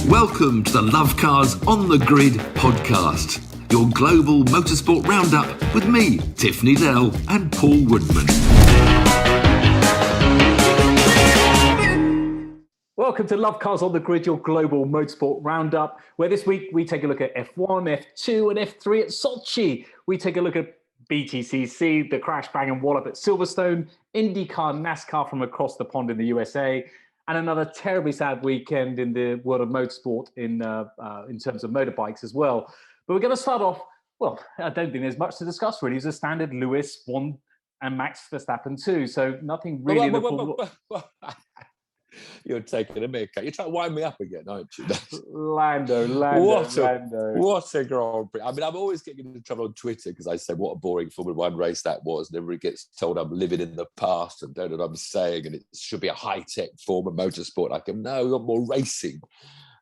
Welcome to the Lovecars on the Grid podcast, your global motorsport roundup with me, Tiff, Needell and Paul Woodman. Welcome to Lovecars on the Grid, your global motorsport roundup, where this week we take a look at F1, F2 and F3 at Sochi. We take a look at BTCC, the crash, bang and wallop at Silverstone, Indycar and NASCAR from across the pond in the USA, and another terribly sad weekend in the world of motorsport in terms of motorbikes as well. But we're going to start off, well, I don't think there's much to discuss really. It's a standard Lewis 1 and Max Verstappen 2, so nothing really... You're taking a mick. You're trying to wind me up again, aren't you? Lando. What a Grand Prix. I mean, I'm always getting into trouble on Twitter because I say what a boring Formula One race that was. And everybody gets told I'm living in the past and don't know what I'm saying. And it should be a high-tech form of motorsport. I go, no, we want more racing.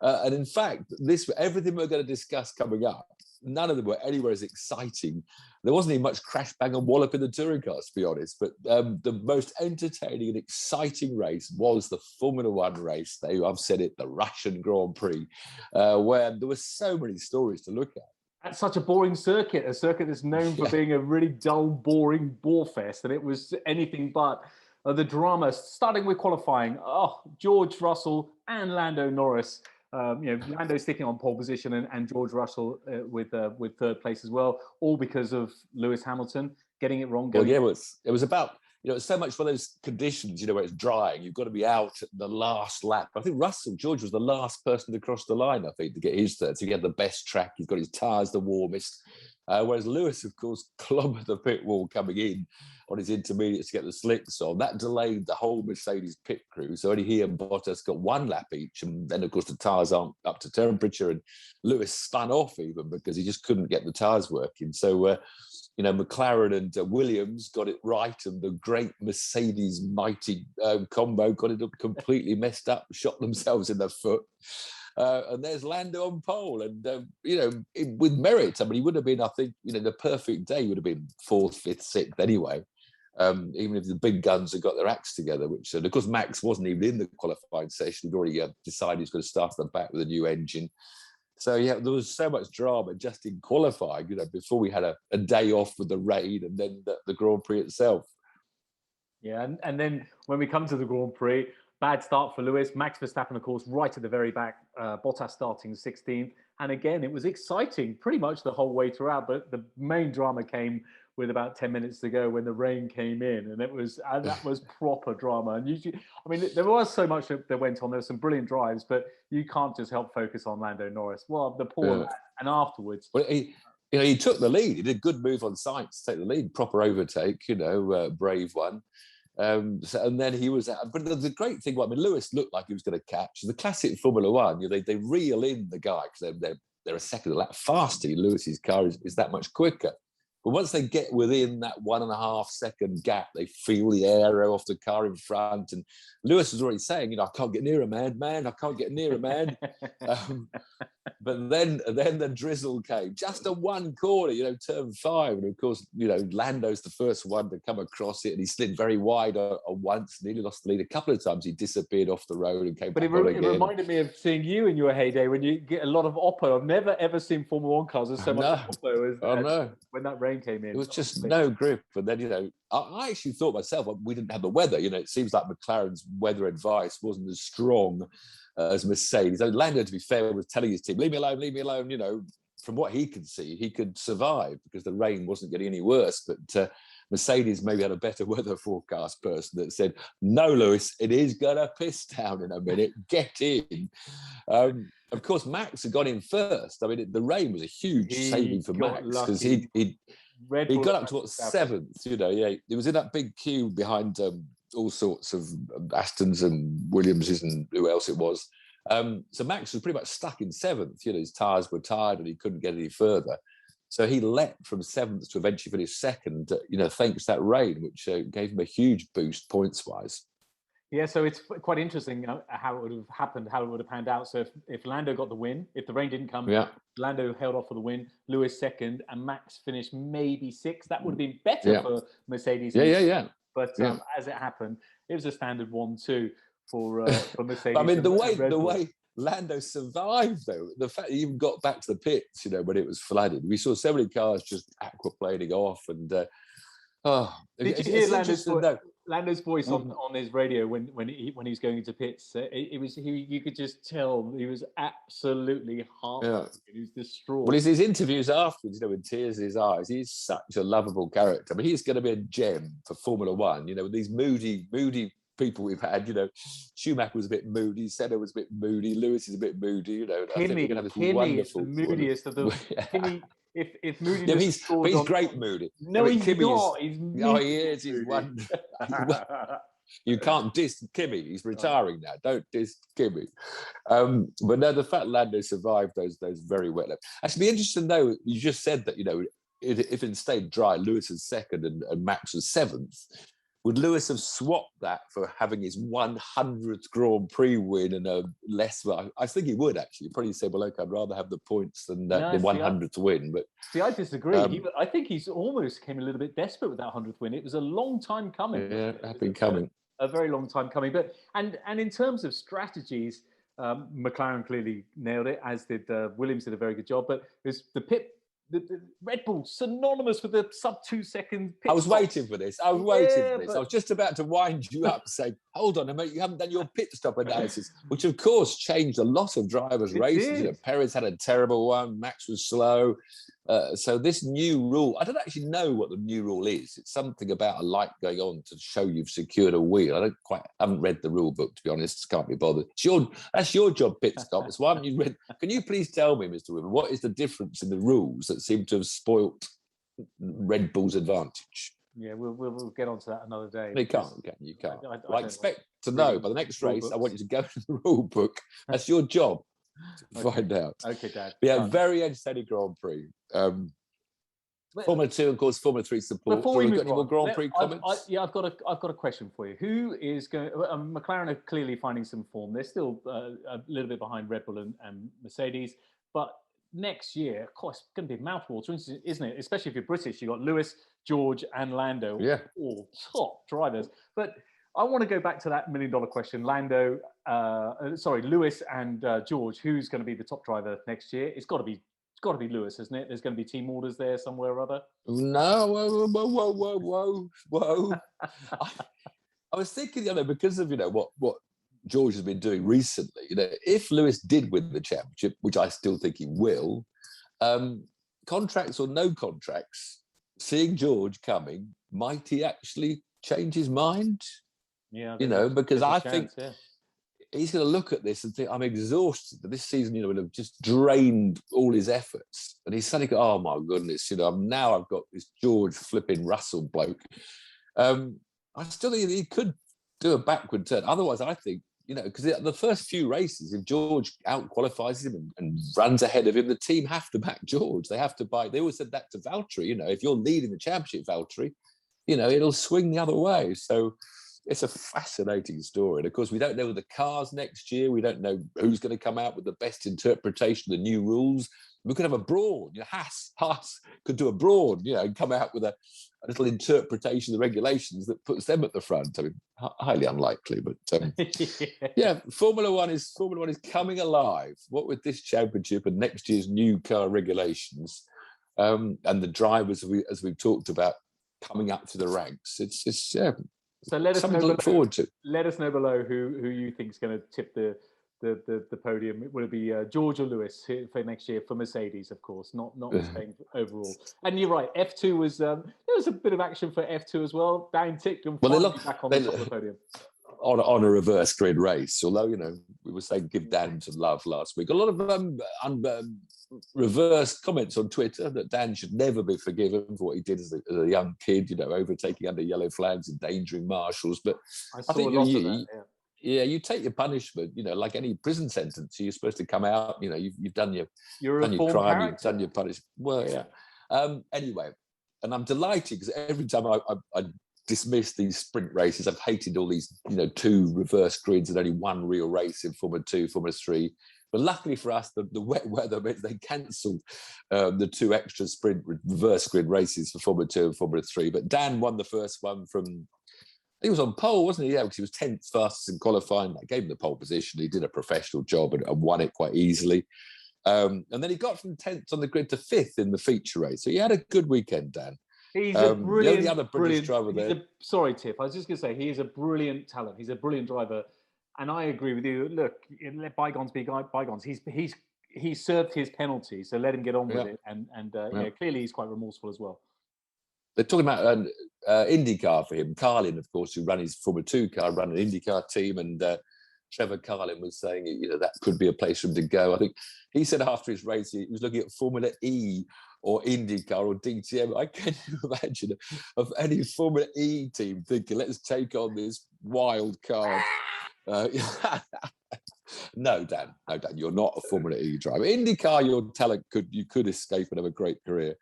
And in fact, everything we're going to discuss coming up, none of them were anywhere as exciting. There wasn't even much crash, bang and wallop in the touring cars, to be honest. But the most entertaining and exciting race was the Formula One race. I've said it, the Russian Grand Prix, where there were so many stories to look at. That's such a boring circuit, a circuit that's known for being a really dull, boring bore fest. And it was anything but the drama, starting with qualifying. Oh, George Russell and Lando Norris. Lando sticking on pole position and George Russell with third place as well, all because of Lewis Hamilton getting it wrong. It was about, it's so much for those conditions, where it's drying. You've got to be out at the last lap. I think George was the last person to cross the line, I think, to get his third. So he had the best track. He's got his tyres the warmest. Whereas Lewis, of course, clobbered the pit wall coming in on his intermediates to get the slicks on. That delayed the whole Mercedes pit crew. So only he and Bottas got one lap each. And then, of course, the tyres aren't up to temperature. And Lewis spun off even because he just couldn't get the tyres working. So, McLaren and Williams got it right. And the great Mercedes mighty combo got it completely messed up, shot themselves in the foot. And there's Lando on pole, and with merit. I mean, he would have been, I think, the perfect day would have been 4th, 5th, 6th anyway. Even if the big guns had got their acts together, which, of course, Max wasn't even in the qualifying session. He'd already decided he was going to start at the back with a new engine. So there was so much drama just in qualifying, before we had a day off with the rain and then the Grand Prix itself. Yeah, and then when we come to the Grand Prix. Bad start for Lewis. Max Verstappen, of course, right at the very back. Bottas starting 16th. And again, it was exciting pretty much the whole way throughout. But the main drama came with about 10 minutes to go when the rain came in. And that was proper drama. And usually, I mean, there was so much that went on. There were some brilliant drives, but you can't just help focus on Lando Norris. Well, the poor lad. And afterwards... Well, he took the lead. He did a good move on Sainz to take the lead. Proper overtake, brave one. And then he was out. But the great thing, Lewis looked like he was going to catch. The classic Formula One, they reel in the guy because they're a second a lap faster. Lewis's car is that much quicker. But once they get within that 1.5 second gap, they feel the aero off the car in front. And Lewis was already saying, I can't get near a man. I can't get near a man. But then the drizzle came. Just a one corner, turn 5. And of course, Lando's the first one to come across it. And he slid very wide once, nearly lost the lead a couple of times. He disappeared off the road and came back on again. It reminded me of seeing you in your heyday when you get a lot of Oppo. I've never, ever seen Formula One cars with so much Oppo as when that rain came in. It was just no grip. And then, I actually thought myself, we didn't have the weather. It seems like McLaren's weather advice wasn't as strong as Mercedes. Lando, to be fair, was telling his team, leave me alone. From what he could see, he could survive because the rain wasn't getting any worse. But Mercedes maybe had a better weather forecast person that said, no, Lewis, it is going to piss down in a minute. Get in. Of course, Max had gone in first. I mean, the rain was a huge saving for Max because he got up to 7th. He was in that big queue behind all sorts of Astons and Williamses and who else it was. So Max was pretty much stuck in 7th. His tyres were tired and he couldn't get any further. So he leapt from 7th to eventually finish 2nd, thanks to that rain, which gave him a huge boost points-wise. Yeah, so it's quite interesting how it would have happened, how it would have panned out. So if Lando got the win, if the rain didn't come, Lando held off for the win, Lewis 2nd, and Max finished maybe 6th. That would have been better for Mercedes. Yeah. But as it happened, it was a standard 1-2 for Mercedes. I mean, the way Lando survived, though. The fact he even got back to the pits, when it was flooded. The fact he even got back to the pits, when it was flooded. We saw so many cars just aquaplaning off. And did you hear Lando's voice on his radio when he was going into pits? You could just tell he was absolutely heartbroken. Yeah. He was distraught. Well, his interviews afterwards, with tears in his eyes, he's such a lovable character. I mean, he's going to be a gem for Formula One. With these moody people we've had, Schumacher was a bit moody, Senna was a bit moody, Lewis is a bit moody, I think we're going to have this wonderful... the moodiest of them. Kimmy, if moody... Yeah, he's great moody. No, he's not. He is. He's wonderful. You can't diss Kimmy. He's retiring now. Don't diss Kimmy. But no, the fact Lando survived those very wet laps. Actually, be interesting to know, you just said that, if it stayed dry, Lewis was second and Max was seventh. Would Lewis have swapped that for having his 100th Grand Prix win and a less? Well, I think he would actually. Probably say, well, look, I'd rather have the points than the 100th win. But I disagree. I think he's almost came a little bit desperate with that 100th win. It was a long time coming. Yeah, it had been coming. A very long time coming. But and in terms of strategies, McLaren clearly nailed it, as did Williams. Did a very good job. But it was the Red Bull, synonymous with the sub 2 second pit I was stop. waiting for this. I was just about to wind you up, saying, hold on a minute, you haven't done your pit stop analysis, which of course changed a lot of drivers' races. Perez had a terrible one, Max was slow. So this new rule, I don't actually know what the new rule is. It's something about a light going on to show you've secured a wheel. I haven't read the rule book, to be honest. Can't be bothered. That's your job, pit stop. So why haven't you read? Can you please tell me, Mr. Woodman, what is the difference in the rules that seem to have spoilt Red Bull's advantage? Yeah, we'll get onto that another day. You can't. I expect to know by the next race. I want you to go to the rule book. That's your job. To find out. Okay, Dad. Yeah, very entertaining Grand Prix. Formula 2, of course, Formula 3 support. Before we move on, more Grand Prix comments? I've got a question for you. Who is going? McLaren are clearly finding some form. They're still a little bit behind Red Bull and Mercedes, but next year, of course, it's going to be mouthwater, isn't it? Especially if you're British, you've got Lewis, George, and Lando, all top drivers. But I want to go back to that $1 million question. Lewis and George, who's going to be the top driver next year? It's got to be Lewis, isn't it? There's going to be team orders there somewhere or other. No, whoa. I was thinking, because of what George has been doing recently. If Lewis did win the championship, which I still think he will, contracts or no contracts, seeing George coming, might he actually change his mind? Yeah, because I think he's going to look at this and think, I'm exhausted. This season, will have just drained all his efforts. And he's suddenly go, oh my goodness, now I've got this George flipping Russell bloke. I still think he could do a backward turn. Otherwise, I think, because the first few races, if George out-qualifies him and runs ahead of him, the team have to back George. They have to buy. They always said that to Valtteri, if you're leading the championship, Valtteri, it'll swing the other way. So it's a fascinating story. And of course, we don't know the cars next year. We don't know who's going to come out with the best interpretation of the new rules. We could have a Brawn. Haas could do a Brawn, and come out with a little interpretation of the regulations that puts them at the front. I mean, highly unlikely, but Formula One is coming alive. What with this championship and next year's new car regulations, and the drivers, as we've talked about, coming up to the ranks. It's So let us something know to look forward to. Let us know below who you think is going to tip the podium. Will it be George or Lewis for next year for Mercedes, of course, not Spain overall. And you're right, F2 was there was a bit of action for F2 as well. Dan ticked and back on the top of the podium. On a reverse grid race, although we were saying give Dan some love last week. A lot of reverse comments on Twitter that Dan should never be forgiven for what he did as a young kid, overtaking under yellow flags, endangering marshals. But I think you take your punishment, like any prison sentence. You're supposed to come out, you've done your crime, you've done your punishment. Well, yeah. Anyway, and I'm delighted because every time I dismiss these sprint races, I've hated all these, 2 reverse grids and only 1 real race in Formula 2, Formula 3. But luckily for us, the wet weather meant they cancelled the 2 extra sprint reverse grid races for Formula 2 and Formula 3. But Dan won the first one from He was on pole, wasn't he? Yeah, because he was 10th fastest in qualifying. That gave him the pole position. He did a professional job and won it quite easily. And then he got from 10th on the grid to 5th in the feature race. So he had a good weekend, Dan. He's a brilliant, the other British driver there. Sorry, Tiff. I was just going to say, he is a brilliant talent. He's a brilliant driver. And I agree with you. Look, let bygones be bygones. He served his penalty, so let him get on with it. And clearly he's quite remorseful as well. They're talking about Indycar for him. Carlin, of course, who ran his Formula 2 car, ran an Indycar team, and Trevor Carlin was saying, that could be a place for him to go. I think he said after his race, he was looking at Formula E or IndyCar or DTM. I can't imagine of any Formula E team thinking, let's take on this wild card. No, Dan, you're not a Formula E driver. IndyCar, your talent you could escape and have a great career.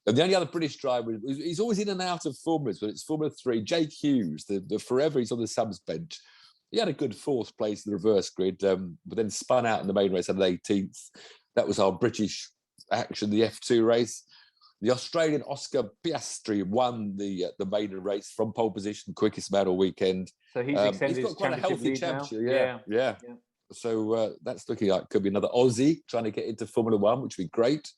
And the only other British driver, he's always in and out of formulas, but it's Formula 3. Jake Hughes, the forever he's on the subs bench. He had a good 4th place in the reverse grid, but then spun out in the main race at 18th. That was our British action, the F2 race. The Australian Oscar Piastri won the main race from pole position, quickest man all weekend. So he's extended he's got quite a healthy championship. Yeah. Yeah. So that's looking like could be another Aussie trying to get into Formula 1, which would be great.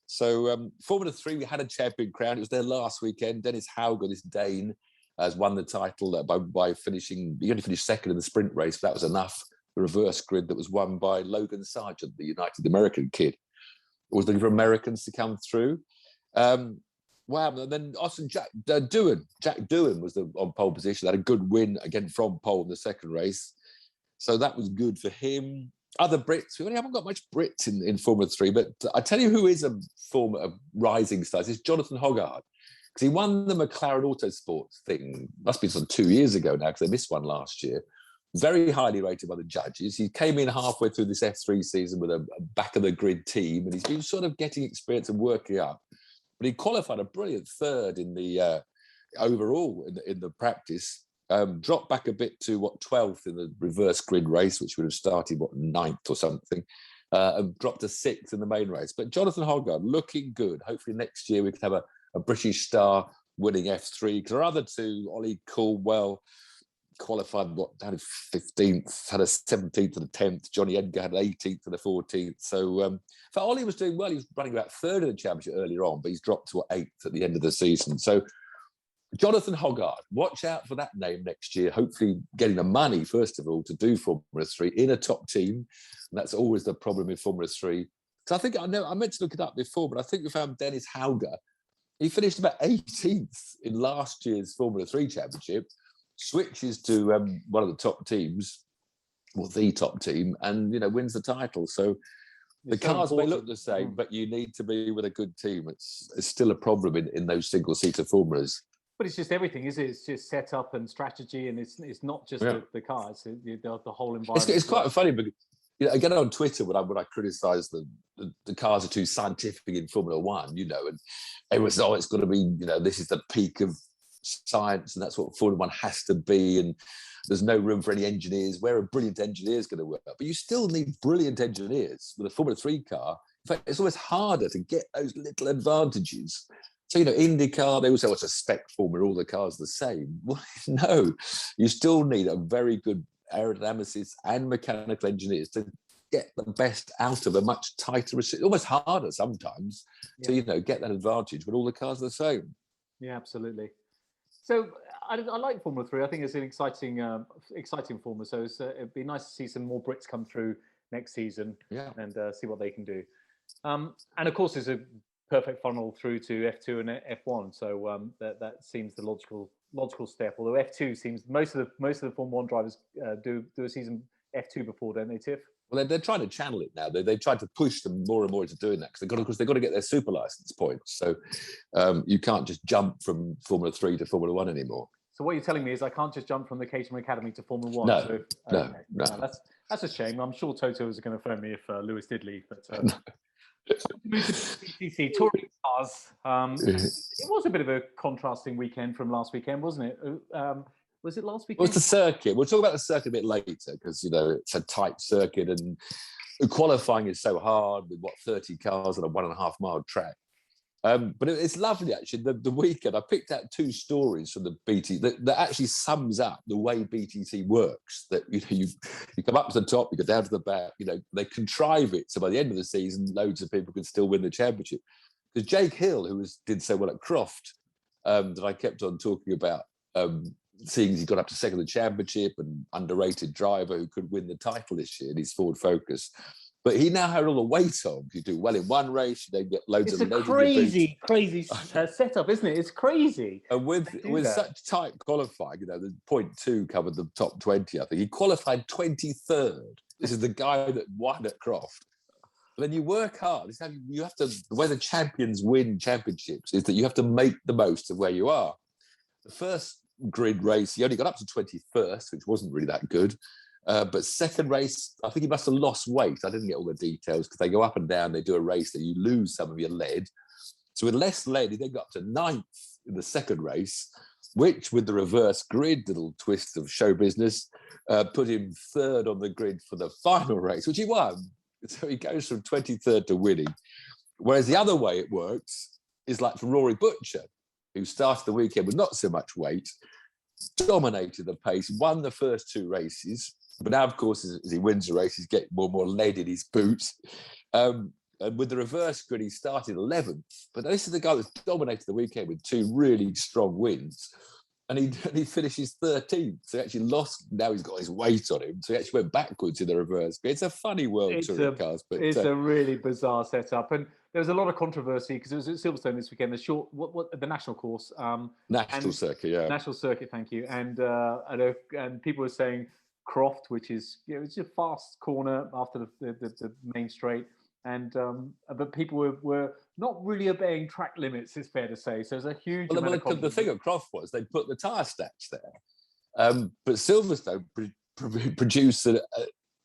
So Formula 3, we had a champion crown. It was their last weekend. Dennis Hauger, this Dane, has won the title by finishing. He only finished 2nd in the sprint race, but that was enough. The reverse grid that was won by Logan Sargent, the United American kid. It was looking for Americans to come through. Wow, and then Austin Jack Doohan was on pole position. Had a good win again from pole in the 2nd race. So that was good for him. Other Brits, we only haven't got much Brits in Formula 3, but I tell you who is a rising star. It's Jonathan Hogarth, because he won the McLaren Autosport thing, must be some 2 years ago now, because they missed one last year. Very highly rated by the judges. He came in halfway through this F3 season with a back-of-the-grid team, and he's been sort of getting experience and working up. But he qualified a brilliant 3rd in the overall in the practice. Dropped back a bit to 12th in the reverse grid race, which would have started 9th or something, and dropped to 6th in the main race. But Jonathan Hogarth looking good. Hopefully next year we can have a British star winning F3. Because our other 2, Ollie Caldwell, qualified down 15th, had a 17th and a 10th. Johnny Edgar had an 18th and a 14th. So Ollie was doing well. He was running about 3rd in the championship earlier on, but he's dropped to 8th at the end of the season. So Jonathan Hogarth, watch out for that name next year. Hopefully getting the money, first of all, to do Formula 3 in a top team. And that's always the problem in Formula 3. So I think, I meant to look it up before, but I think we found Dennis Hauger. He finished about 18th in last year's Formula 3 championship, switches to one of the top teams, or the top team, and, wins the title. So the cars may look the same, but you need to be with a good team. It's still a problem in those single-seater formulas. But it's just everything, is it? It's just setup and strategy, and it's not just the car; it's the whole environment. It's quite funny, because again on Twitter when I criticise the cars are too scientific in Formula 1, and everyone's it's got to be this is the peak of science, and that's what Formula 1 has to be, and there's no room for any engineers. Where are brilliant engineers going to work? But you still need brilliant engineers with a Formula 3 car. In fact, it's always harder to get those little advantages. So, IndyCar, they all say, it's a spec formula, all the cars the same. Well, no, you still need a very good aerodynamicist and mechanical engineers to get the best out of a much tighter, almost harder sometimes to, get that advantage, but all the cars are the same. Yeah, absolutely. So I like Formula 3. I think it's an exciting formula. So it'd be nice to see some more Brits come through next season and see what they can do. And of course, there's a perfect funnel through to F2 and F1. So that seems the logical step. Although F2 seems most of the Formula 1 drivers do a season F2 before, don't they, Tiff? Well, they're trying to channel it now. They've tried to push them more and more into doing that because they've got to get their super license points. So you can't just jump from Formula 3 to Formula 1 anymore. So what you're telling me is I can't just jump from the Caterham Academy to Formula 1. No. That's a shame. I'm sure Toto was going to phone me if Lewis did leave. But BTCC touring cars. It was a bit of a contrasting weekend from last weekend, wasn't it? Was it last weekend? It was the circuit. We'll talk about the circuit a bit later because it's a tight circuit and qualifying is so hard with 30 cars on a 1.5 mile track. But it's lovely, actually. The weekend, I picked out 2 stories from the BT that actually sums up the way BTC works. That you come up to the top, you go down to the back. They contrive it so by the end of the season, loads of people can still win the championship. Because Jake Hill, who did so well at Croft, that I kept on talking about, seeing as he got up to second in the championship and underrated driver who could win the title this year in his Ford Focus. But he now had all the weight on. You do well in one race, you then get loads of loads of crazy setup, isn't it? It's crazy. And with such tight qualifying, the 0.2 covered the top 20, I think. He qualified 23rd. This is the guy that won at Croft. But then you work hard. You have to, the way the champions win championships is that you have to make the most of where you are. The first grid race, he only got up to 21st, which wasn't really that good. But second race, I think he must have lost weight. I didn't get all the details because they go up and down. They do a race that you lose some of your lead. So with less lead, he then got up to 9th in the second race, which with the reverse grid, little twist of show business, put him 3rd on the grid for the final race, which he won. So he goes from 23rd to winning. Whereas the other way it works is like for Rory Butcher, who started the weekend with not so much weight, dominated the pace, won the first 2 races. But now, of course, as he wins the race, he's getting more and more lead in his boots. And with the reverse grid, he started 11th. But this is the guy that's dominated the weekend with 2 really strong wins. And he finishes 13th. So he actually lost. Now he's got his weight on him. So he actually went backwards in the reverse grid. It's a funny world, touring cars. But it's a really bizarre setup. And there was a lot of controversy because it was at Silverstone this weekend, the national course. National circuit, yeah. National circuit, thank you. And people were saying Croft, which is it's a fast corner after the main straight, and but people were not really obeying track limits. It's fair to say. So there's a huge. Well, the thing at Croft was they put the tyre stacks there, but Silverstone produced an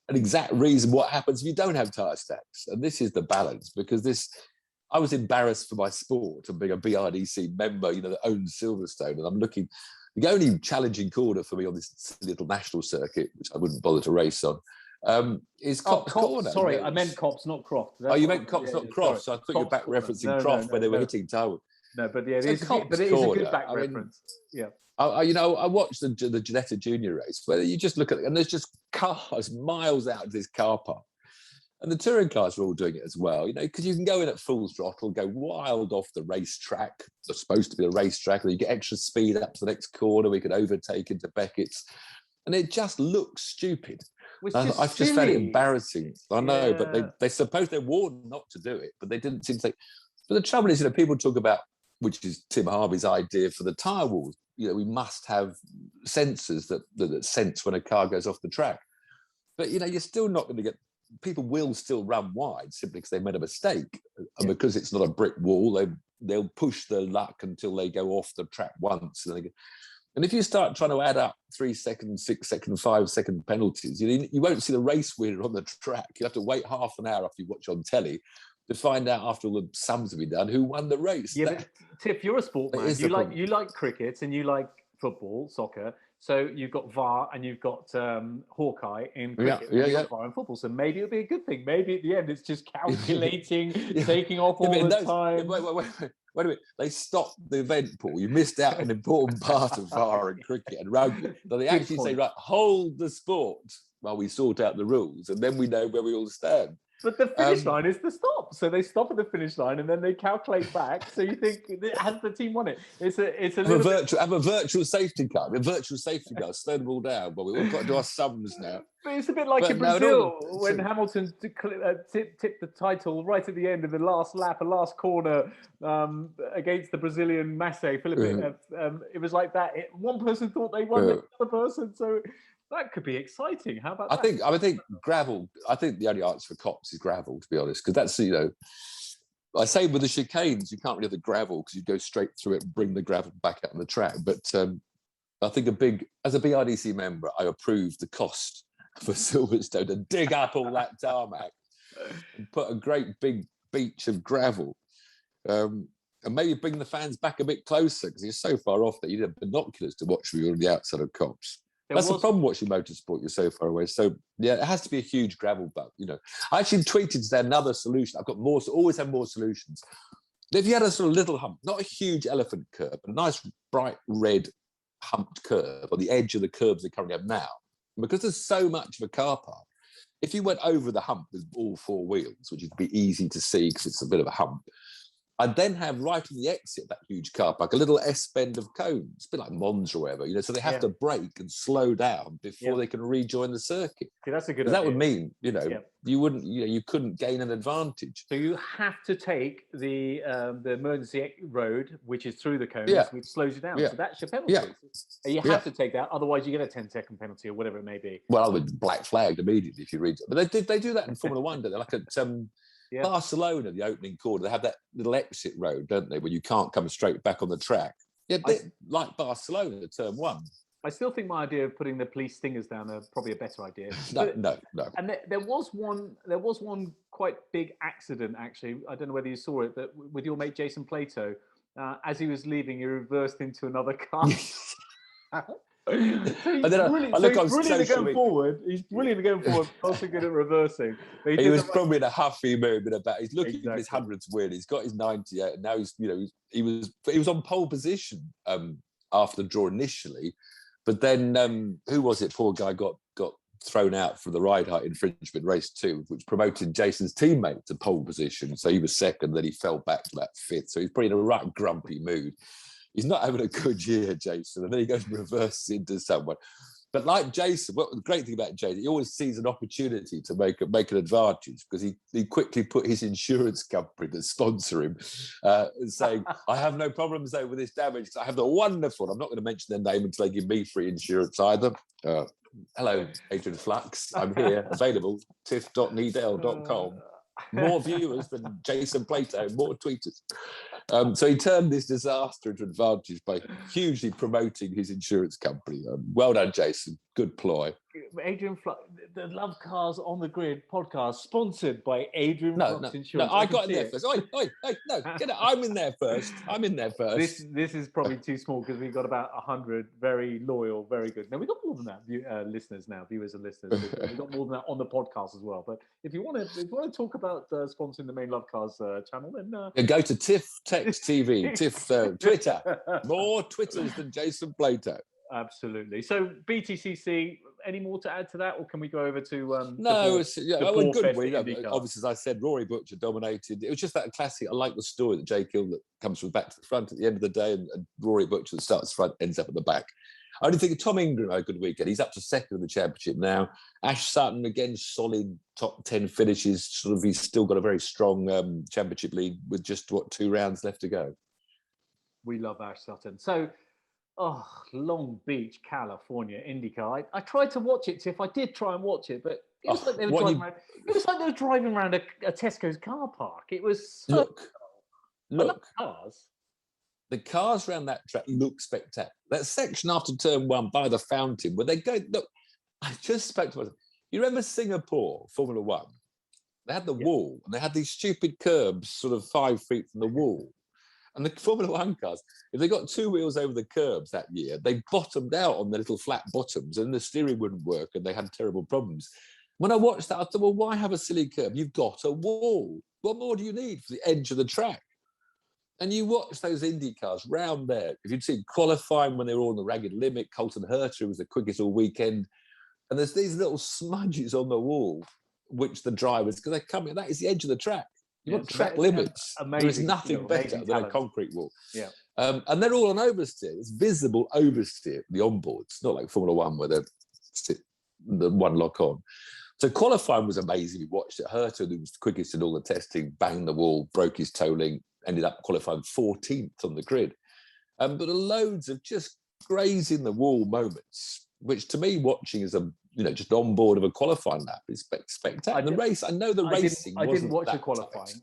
exact reason what happens if you don't have tyre stacks, and this is the balance because I was embarrassed for my sport and being a BRDC member, that owns Silverstone, and I'm looking. The only challenging corner for me on this little national circuit, which I wouldn't bother to race on, is Copse Corner. Sorry, I meant Copse, not Croft. You meant Copse, not Croft. So I thought you were back referencing Croft where they were hitting Tyrrell. No, but yeah, it is a good back reference. Yeah. I watched the Ginetta Junior race where you just look at it and there's just cars miles out of this car park. And the touring cars are all doing it as well, because you can go in at full throttle, go wild off the racetrack. It's supposed to be a racetrack, and you get extra speed up to the next corner. We could overtake into Beckett's, and it just looks stupid. I've just found it embarrassing. I know, but they suppose they're warned not to do it, but they didn't seem to. But the trouble is, people talk about, which is Tim Harvey's idea for the tyre walls. We must have sensors that sense when a car goes off the track. But you're still not going to get. People will still run wide simply because they made a mistake, and because it's not a brick wall, they'll push their luck until they go off the track once. And if you start trying to add up 3 second, 6 second, 5 second penalties, you won't see the race winner on the track. You have to wait half an hour after you watch on telly to find out after all the sums have been done who won the race. Yeah, but Tiff, you're a sport man. You like cricket and you like football, soccer. So you've got VAR and you've got Hawkeye in cricket. Yeah. VAR in football. So maybe it'll be a good thing. Maybe at the end it's just calculating, taking off all the time. Wait a minute. They stopped the event, Paul. You missed out an important part of VAR in cricket and rugby. So they actually say, right, hold the sport while we sort out the rules, and then we know where we all stand. But the finish line is the stop. So they stop at the finish line and then they calculate back. So you think, has the team won it? It's a virtual safety car. A virtual safety car. Slow them all down. Well, we've all got to do our sums now. But it's a bit like in Brazil when Hamilton tipped the title right at the end of the last lap, a last corner against the Brazilian Massey, Felipe. It was like that. One person thought they won, the other person. So that could be exciting. How about that? I think gravel. I think the only answer for Copse is gravel, to be honest, because that's I say with the chicanes you can't really have the gravel because you go straight through it and bring the gravel back out on the track. But I think as a BRDC member, I approve the cost for Silverstone to dig up all that tarmac and put a great big beach of gravel, and maybe bring the fans back a bit closer because you're so far off that you need binoculars to watch from on the outside of Copse. That's the problem watching motorsport. You're so far away. So yeah, it has to be a huge gravel belt. I actually tweeted today another solution. I've got more. Always have more solutions. If you had a sort of little hump, not a huge elephant curb, a nice bright red humped curb on the edge of the curbs they currently have now, because there's so much of a car park, if you went over the hump with all four wheels, which would be easy to see because it's a bit of a hump, I'd then have right on the exit of that huge car park a little S-bend of cones, a bit like Mons or whatever, so they have to brake and slow down before they can rejoin the circuit. See, that's a good idea. That would mean, you wouldn't, you couldn't gain an advantage. So you have to take the emergency road, which is through the cones, which slows you down. So that's your penalty. You have to take that, otherwise you get a 10-second penalty or whatever it may be. Well, I would black flagged immediately if you read it. But they do that in Formula One, don't they? Like at Barcelona, the opening corner, they have that little exit road, don't they, where you can't come straight back on the track. Yeah, like Barcelona, turn one. I still think my idea of putting the police stingers down are probably a better idea. No. And there was one quite big accident, actually. I don't know whether you saw it, that with your mate Jason Plato, as he was leaving, he reversed into another car. He's brilliant at going forward. He's brilliant at going forward, also good at reversing. He was probably in a huffy mood about. He's looking at his hundreds win. He's got his 98, and now he was on pole position after the draw initially, but then who was it? Poor guy got thrown out for the ride height infringement race 2, which promoted Jason's teammate to pole position. So he was second, then he fell back to that 5th. So he's probably in a right grumpy mood. He's not having a good year, Jason, and then he goes and reverses into someone. But like Jason, the great thing about Jason, he always sees an opportunity to make an advantage, because he quickly put his insurance company to sponsor him, saying, I have no problems though with this damage. I have the wonderful, I'm not going to mention their name until they give me free insurance either. Hello, Adrian Flux. I'm here, available, tiff.needell.com. More viewers than Jason Plato, more tweeters. So he turned this disaster into advantage by hugely promoting his insurance company. Well done, Jason. Good ploy. Adrian Flux, the Love Cars on the Grid podcast, sponsored by Adrian Flux Insurance. No, I got in there first. Oi, no, get it. I'm in there first. This is probably too small, because we've got about 100 very loyal, very good. Now, we've got more than that, viewers and listeners. We've got more than that on the podcast as well. But if you want to talk about sponsoring the main Love Cars channel, then go to Tiff Text TV, Tiff Twitter. More Twitters than Jason Plato. Absolutely. So BTCC, any more to add to that, or can we go over to a good week. Obviously, as I said, Rory Butcher dominated. It was just that classic. I like the story that Jake Hill that comes from back to the front at the end of the day, and Rory Butcher that starts front ends up at the back. I only think Tom Ingram had a good weekend. He's up to second in the championship now. Ash Sutton, again, solid top 10 finishes. Sort of, he's still got a very strong championship lead with just 2 rounds left to go. We love Ash Sutton. So, Long Beach, California, IndyCar. I tried to watch it, Tiff. I did try and watch it, but it was like they were driving around a Tesco's car park. It was so look. Cars. The cars around that track look spectacular. That section after turn 1 by the fountain, where they go, look, I just spoke to myself. You remember Singapore, Formula One? They had the wall, and they had these stupid curbs sort of 5 feet from the wall. And the Formula One cars, if they got 2 wheels over the curbs that year, they bottomed out on the little flat bottoms, and the steering wouldn't work, and they had terrible problems. When I watched that, I thought, well, why have a silly curb? You've got a wall. What more do you need for the edge of the track? And you watch those Indy cars round there. If you'd seen qualifying when they were all on the ragged limit, Colton Herter was the quickest all weekend. And there's these little smudges on the wall, which the drivers, because they come in, that is the edge of the track. You've got track limits. There is nothing better than a concrete wall. Yeah. And they're all on oversteer. It's visible oversteer, the onboards, not like Formula One where they're the one lock on. So qualifying was amazing. We watched it. Herter, who was the quickest in all the testing, banged the wall, broke his toe link, ended up qualifying 14th on the grid. But loads of just grazing the wall moments, which to me, watching as just on board of a qualifying lap is spectacular. The race, I know the racing. I didn't watch the qualifying.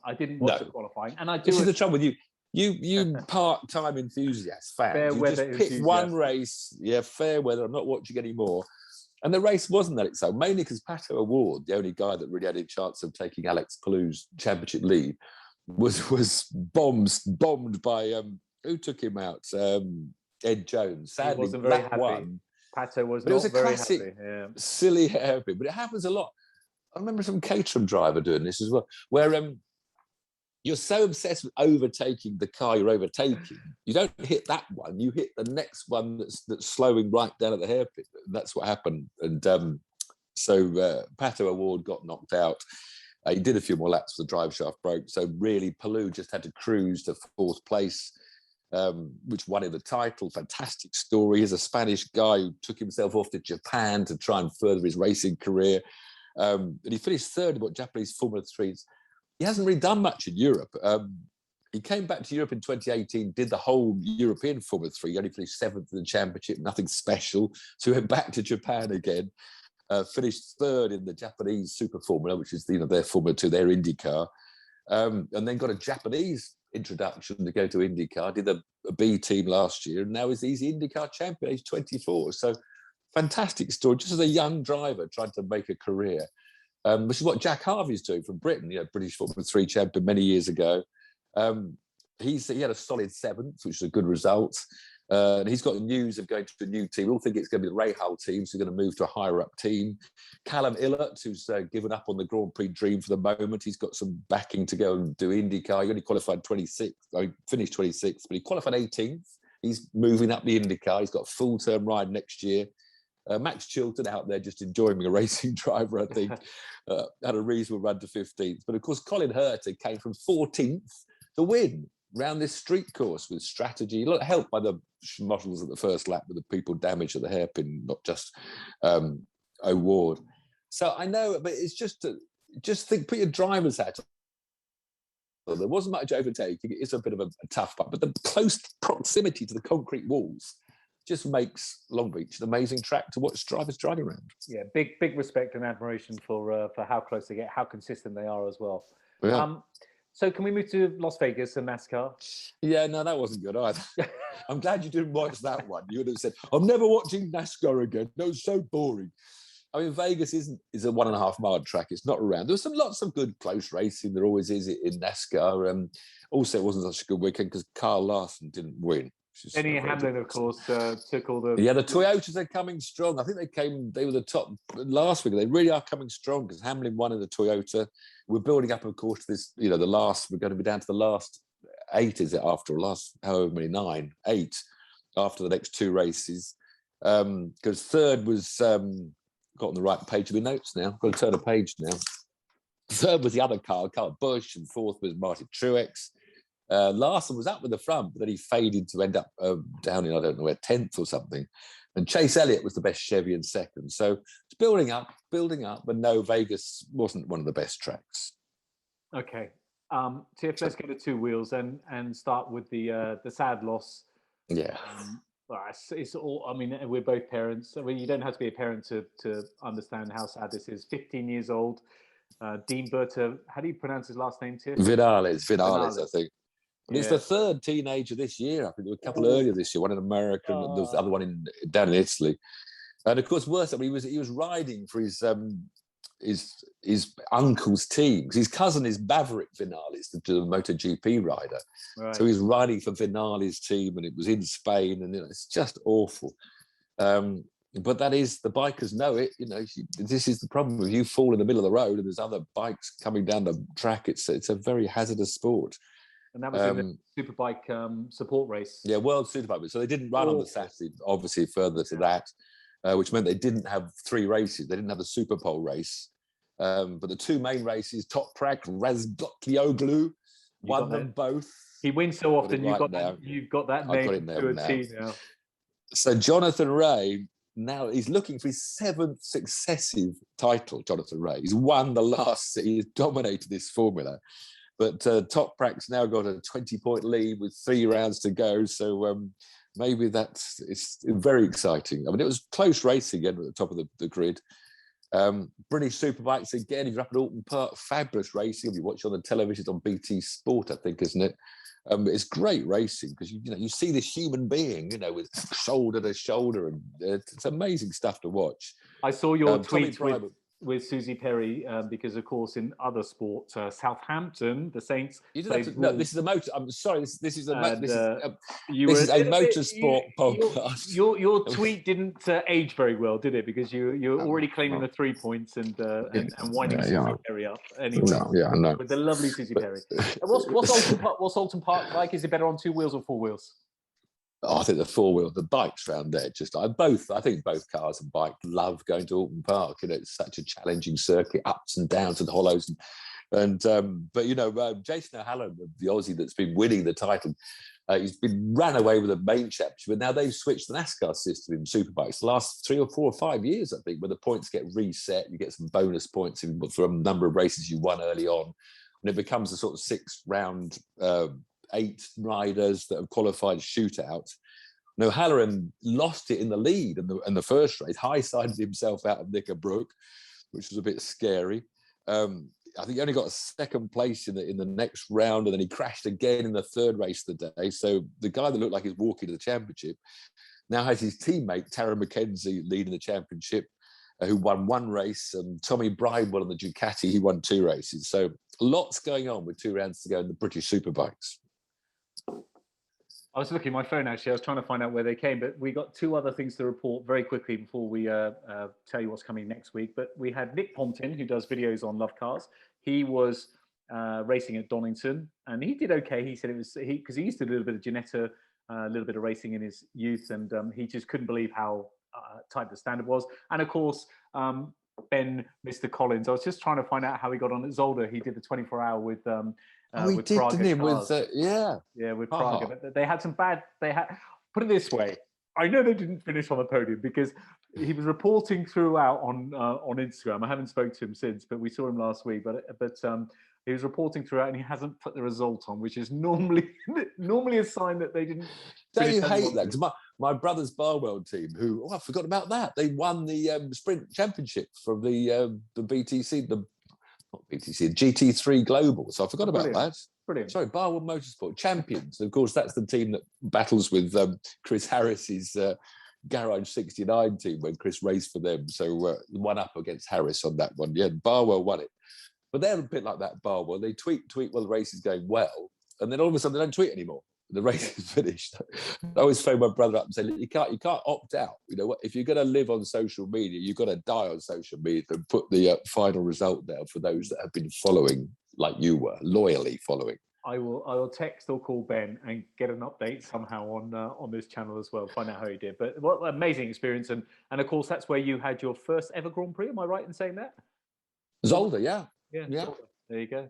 And this is the trouble with you. You part-time enthusiast fans. Fair you weather just pick one race. Yeah, fair weather. I'm not watching anymore. And the race wasn't that exciting, mainly because Pato O'Ward, the only guy that really had a chance of taking Alex Palou's championship lead, was bombed by who took him out? Ed Jones. Sadly, he wasn't very happy. One. Pato was but it was a very classic, happy. Yeah. silly hairpin. But it happens a lot. I remember some Caterham driver doing this as well, where you're so obsessed with overtaking the car you're overtaking, you don't hit that one, you hit the next one that's slowing right down at the hairpin. And that's what happened. And so Pato Award got knocked out. He did a few more laps, the drive shaft broke. So really, Palou just had to cruise to fourth place, which won him the title. Fantastic story. He's a Spanish guy who took himself off to Japan to try and further his racing career. And he finished third in what Japanese Formula 3. He hasn't really done much in Europe. He came back to Europe in 2018, did the whole European Formula 3. He only finished seventh in the championship, nothing special. So he went back to Japan again. Finished third in the Japanese Super Formula, which is their Formula 2, their IndyCar, and then got a Japanese introduction to go to IndyCar. Did a B team last year, and now he's the IndyCar champion. He's 24, so fantastic story. Just as a young driver trying to make a career, which is what Jack Harvey's doing from Britain. British Formula 3 champion many years ago. He had a solid seventh, which is a good result. And he's got news of going to a new team. We all think it's going to be the Rahal team, so he's going to move to a higher-up team. Callum Illett, who's given up on the Grand Prix dream for the moment, he's got some backing to go and do IndyCar. He only qualified 26th. He finished 26th, but he qualified 18th. He's moving up the IndyCar. He's got a full-term ride next year. Max Chilton out there just enjoying being a racing driver, I think. Had a reasonable run to 15th. But, of course, Colin Hurter came from 14th to win round this street course with strategy, helped by the models at the first lap with the people damaged at the hairpin, not just O'Ward. So I know, but it's just think, put your driver's hat on. There wasn't much overtaking. It is a bit of a tough part, but the close proximity to the concrete walls just makes Long Beach an amazing track to watch drivers driving around. Yeah, big respect and admiration for how close they get, how consistent they are as well. Yeah. So can we move to Las Vegas and NASCAR? Yeah, no, that wasn't good either. I'm glad you didn't watch that one. You would have said, I'm never watching NASCAR again. No, it's so boring. I mean, Vegas is a 1.5 mile track. It's not around. There was lots of good close racing. There always is in NASCAR. Also, it wasn't such a good weekend because Carl Larson didn't win. Denny Hamlin, of course, took all the... Yeah, the Toyotas are coming strong. I think they were the top last week. They really are coming strong because Hamlin won in the Toyota. We're building up, of course, to this, we're going to be down to the last 8, is it, after last, however many, 9, 8, after the next 2 races. Because third was, got on the right page of my notes now. Got to turn a page now. Third was the other Carl Busch, and fourth was Martin Truex. Larson was up with the front, but then he faded to end up down in, I don't know where, 10th or something. And Chase Elliott was the best Chevy in second. So it's building up. But no, Vegas wasn't one of the best tracks. Okay. Tiff, let's go to two wheels and start with the sad loss. Yeah. It's all, I mean, we're both parents. I mean, you don't have to be a parent to understand how sad this is. 15 years old. Dean Berta, how do you pronounce his last name, Tiff? Vinales, I think. And Yeah. It's the third teenager this year. I think there were a couple earlier this year, one in America and there was the other one down in Italy. And of course, worse, I mean, he was riding for his uncle's team. His cousin is Maverick Vinales, the MotoGP rider. Right. So he's riding for Vinales' team, and it was in Spain, and it's just awful. But that is, the bikers know it. This is the problem. If you fall in the middle of the road and there's other bikes coming down the track, it's a very hazardous sport. And that was in the Superbike support race. Yeah, World Superbike. So they didn't run on the Saturday, obviously, further to that, which meant they didn't have 3 races. They didn't have the Super Pole race. But the 2 main races, Toprak, Razgatlioglu, won them both. He wins so often, you've got that name to a T now. So Jonathan Rea, now he's looking for his 7th successive title, Jonathan Rea. He's won the last, he's dominated this formula. But Toprak's now got a 20-point lead with 3 rounds to go. So maybe it's very exciting. I mean, it was close racing again at the top of the grid. British Superbikes again, if you're up at Alton Park, fabulous racing. If you watch on the television, it's on BT Sport, I think, isn't it? It's great racing because you see this human being, with shoulder to shoulder, and it's amazing stuff to watch. I saw your tweet Susie Perry because, of course, in other sports, Southampton, the Saints. You didn't have to, no, this is a motor. I'm sorry. This is a motorsport podcast. Your tweet didn't age very well, did it? Because you're already claiming the 3 points and winding Susie Perry up. Anyway, no. With the lovely Susie Perry. What's Alton Park like? Is it better on 2 wheels or 4 wheels? Oh, I think the bikes round there I think both cars and bike love going to Alton Park. It's such a challenging circuit, ups and downs and hollows, but Jason O'Halloran, the Aussie that's been winning the title, he's been ran away with the main championship, but now they've switched the NASCAR system in Superbikes the last 3 or 4 or 5 years, I think, where the points get reset. You get some bonus points for a number of races you won early on, and it becomes a sort of 6-round 8 riders that have qualified shootout. Now, O'Halloran lost it in the lead in the first race, high-sided himself out of Knickerbrook, which was a bit scary. I think he only got a 2nd place in the next round, and then he crashed again in the 3rd race of the day. So the guy that looked like he's walking to the championship now has his teammate, Tara McKenzie, leading the championship, who won 1 race, and Tommy Bride won on the Ducati. He won 2 races. So lots going on with 2 rounds to go in the British Superbikes. I was looking at my phone, actually. I was trying to find out where they came, but we got 2 other things to report very quickly before we tell you what's coming next week. But we had Nick Pontin, who does videos on Lovecars. He was racing at Donington, and he did okay. He said it was because he used to do a little bit of Ginetta, a little bit of racing in his youth, and he just couldn't believe how tight the standard was. And of course, Ben, Mr. Collins, I was just trying to find out how he got on at Zolder. He did the 24-hour with he with did, Praga didn't he? cars. With Praga. But they had some bad. Put it this way. I know they didn't finish on the podium because he was reporting throughout on Instagram. I haven't spoken to him since, but we saw him last week. But he was reporting throughout, and he hasn't put the result on, which is normally a sign that they didn't. Don't you hate that? Because my brother's Barwell team, who I forgot about that, they won the sprint championship from the BTC, not BTC, GT3 Global. So I forgot about that. Brilliant. Sorry, Barwell Motorsport champions. Of course, that's the team that battles with Chris Harris's Garage 69 team when Chris raced for them. So one up against Harris on that one. Yeah, Barwell won it. But they're a bit like that, Barwell. They tweet while the race is going well, and then all of a sudden they don't tweet anymore. The race is finished. I always phone my brother up and say, look, you can't opt out. You know what? If you're going to live on social media, you've got to die on social media and put the final result there for those that have been following, like you were, loyally following. I will text or call Ben and get an update somehow on this channel as well. Find out how he did. But what an amazing experience, and of course that's where you had your first ever Grand Prix. Am I right in saying that? Zolder, yeah. Zolder. There you go.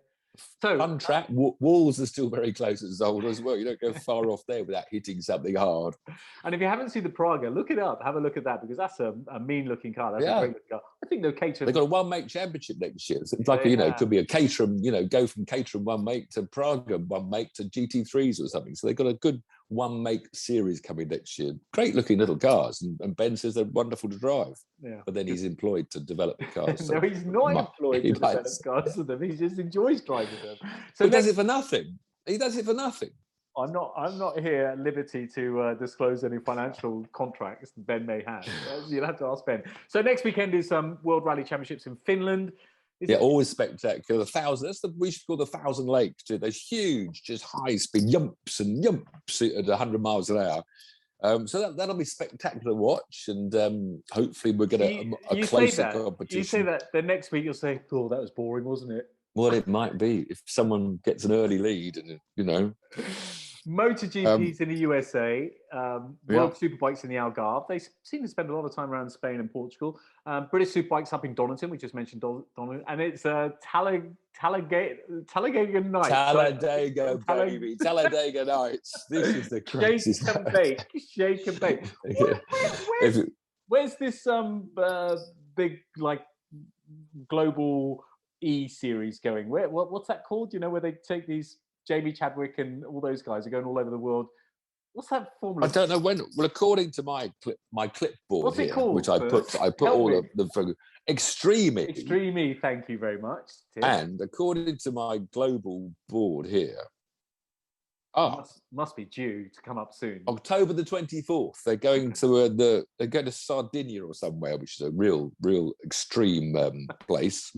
So fun track. Walls are still very close at Zolder as well. You don't go far off there without hitting something hard. And if you haven't seen the Praga, look it up. Have a look at that, because that's a mean-looking car. That's a great looking car. I think they'll cater. They've got a one-make championship next year. So it's like it could be a Caterham. Go from Caterham one-make to Praga one-make to GT3s or something. So they've got a good one-make series coming next year. Great-looking little cars, and Ben says they're wonderful to drive. Yeah. But then he's employed to develop the cars. No, he's not employed to develop cars with them. He just enjoys driving them. So he does it for nothing. He does it for nothing. I'm not here at liberty to disclose any financial contracts Ben may have. You'll have to ask Ben. So next weekend is World Rally Championships in Finland. Always spectacular. We should call the 1,000 lakes. Too. There's huge, just high speed yumps and yumps at 100 miles an hour. So that'll be spectacular to watch, and hopefully we're going to a closer competition. You say that, then next week you'll say, "Oh, that was boring, wasn't it?" Well, it might be if someone gets an early lead, and MotoGP's in the USA, World Superbikes in the Algarve. They seem to spend a lot of time around Spain and Portugal. British Superbikes up in Donington. We just mentioned Donington, and it's Talladega Nights. Talladega Nights. This is the craziest. Shake and bake. Where's this big global E-series going? What's that called? Where they take these Jamie Chadwick and all those guys are going all over the world. What's that formula? I don't know when. Well, according to my clipboard, what's it called? Which I put all of the Extreme E. Extreme E. Thank you very much, Tim. And according to my global board here, Must be due to come up soon. October the 24th. They're going to they're going to Sardinia or somewhere, which is a real extreme place.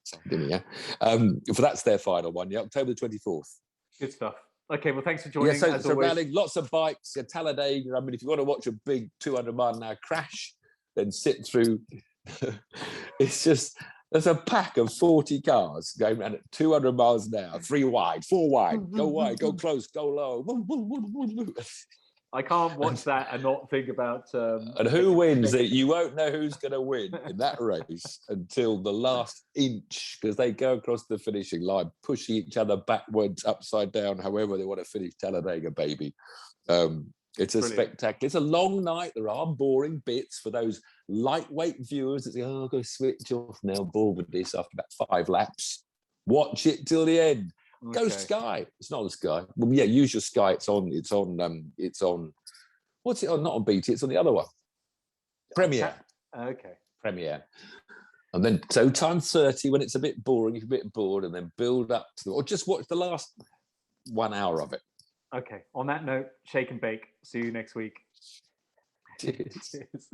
Sardinia. For that's their final one. Yeah, October the 24th. Good stuff. Okay, well, thanks for joining. Yeah, so rallying, lots of bikes. Yeah, Talladega. I mean, if you want to watch a big 200-mile-an-hour crash, then sit through. It's just there's a pack of 40 cars going around at 200 miles an hour, 3 wide, 4 wide, go close, go low. I can't watch that and not think about. And who wins it? You won't know who's going to win in that race until the last inch, because they go across the finishing line, pushing each other backwards, upside down, however they want to finish Talladega, baby. It's a spectacular. It's a long night. There are boring bits for those lightweight viewers that say, "Oh, I'll go switch off now. Bored with this after about 5 laps." Watch it till the end. Okay. Go Sky. It's not on Sky. Well, yeah, use your Sky. It's on. What's it on? Not on BT. It's on the other one. Premiere. Okay. Premiere. And then so times 30 when it's a bit boring, if you're a bit bored, and then build up to or just watch the last 1 hour of it. Okay. On that note, shake and bake. See you next week. Cheers. Cheers.